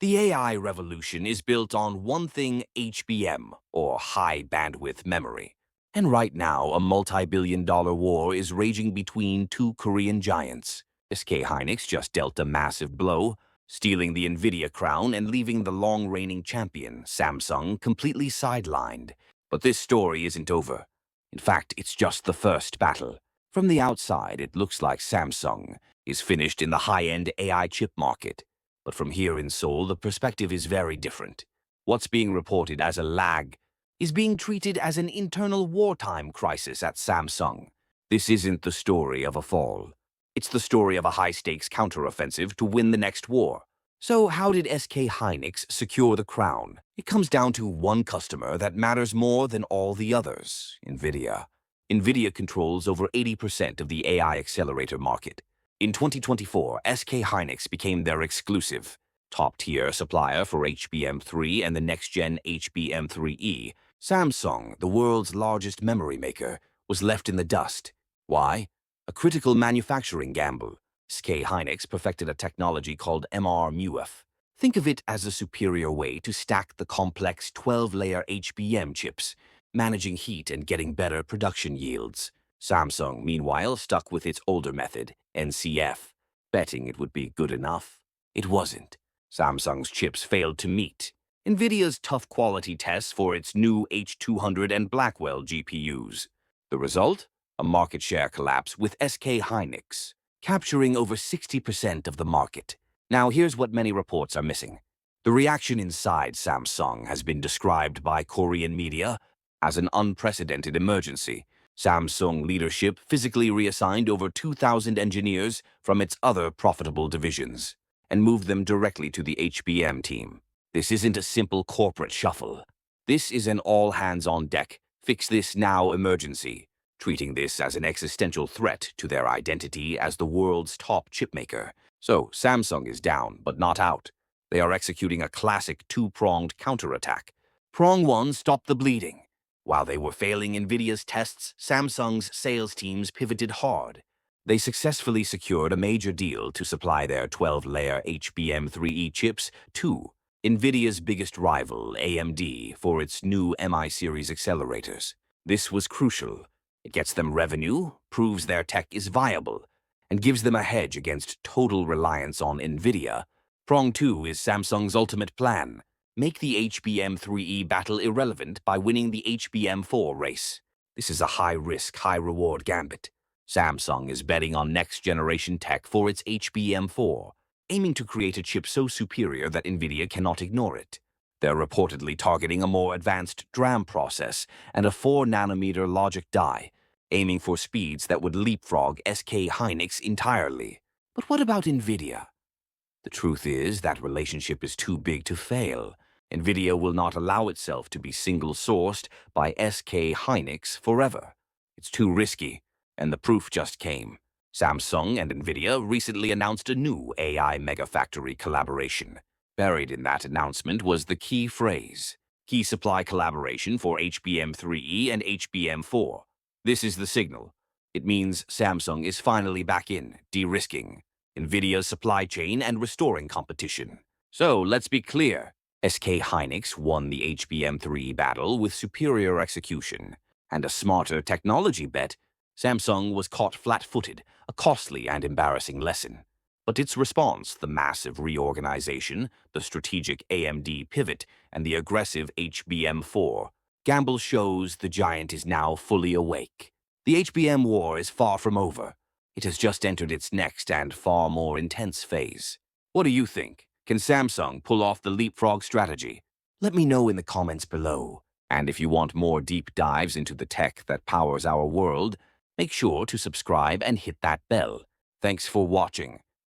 The AI revolution is built on one thing: HBM, or high bandwidth memory. And right now, a multi-billion-dollar war is raging between two Korean giants. SK Hynix just dealt a massive blow, stealing the Nvidia crown and leaving the long-reigning champion, Samsung, completely sidelined. But this story isn't over. In fact, it's just the first battle. From the outside, it looks like Samsung is finished in the high-end AI chip market. But from here in Seoul, the perspective is very different. What's being reported as a lag is being treated as an internal wartime crisis at Samsung. This isn't the story of a fall. It's the story of a high-stakes counteroffensive to win the next war. So how did SK Hynix secure the crown? It comes down to one customer that matters more than all the others: Nvidia. Nvidia controls over 80% of the AI accelerator market. In 2024, SK Hynix became their exclusive, top-tier supplier for HBM3 and the next-gen HBM3E. Samsung, the world's largest memory maker, was left in the dust. Why? A critical manufacturing gamble. SK Hynix perfected a technology called MR-MUF. Think of it as a superior way to stack the complex 12-layer HBM chips, managing heat and getting better production yields. Samsung, meanwhile, stuck with its older method, NCF, betting it would be good enough. It wasn't. Samsung's chips failed to meet Nvidia's tough quality tests for its new H200 and Blackwell GPUs. The result? A market share collapse with SK Hynix, capturing over 60% of the market. Now here's what many reports are missing. The reaction inside Samsung has been described by Korean media as an unprecedented emergency. Samsung leadership physically reassigned over 2,000 engineers from its other profitable divisions and moved them directly to the HBM team. This isn't a simple corporate shuffle. This is an all-hands-on-deck, fix-this-now emergency, treating this as an existential threat to their identity as the world's top chipmaker. So, Samsung is down, but not out. They are executing a classic two-pronged counterattack. Prong one: stop the bleeding. While they were failing Nvidia's tests, Samsung's sales teams pivoted hard. They successfully secured a major deal to supply their 12-layer HBM3E chips to Nvidia's biggest rival, AMD, for its new MI series accelerators. This was crucial. It gets them revenue, proves their tech is viable, and gives them a hedge against total reliance on Nvidia. Prong 2 is Samsung's ultimate plan: make the HBM3E battle irrelevant by winning the HBM4 race. This is a high-risk, high-reward gambit. Samsung is betting on next-generation tech for its HBM4, aiming to create a chip so superior that Nvidia cannot ignore it. They're reportedly targeting a more advanced DRAM process and a 4-nanometer logic die, aiming for speeds that would leapfrog SK Hynix entirely. But what about Nvidia? The truth is that relationship is too big to fail. Nvidia will not allow itself to be single-sourced by SK Hynix forever. It's too risky, and the proof just came. Samsung and Nvidia recently announced a new AI megafactory collaboration. Buried in that announcement was the key phrase: key supply collaboration for HBM3E and HBM4. This is the signal. It means Samsung is finally back in, de-risking Nvidia's supply chain and restoring competition. So, let's be clear. SK Hynix won the HBM3 battle with superior execution and a smarter technology bet. Samsung was caught flat-footed, a costly and embarrassing lesson. But its response, the massive reorganization, the strategic AMD pivot, and the aggressive HBM4 gamble shows the giant is now fully awake. The HBM war is far from over. It has just entered its next and far more intense phase. What do you think? Can Samsung pull off the leapfrog strategy? Let me know in the comments below. And if you want more deep dives into the tech that powers our world, make sure to subscribe and hit that bell. Thanks for watching.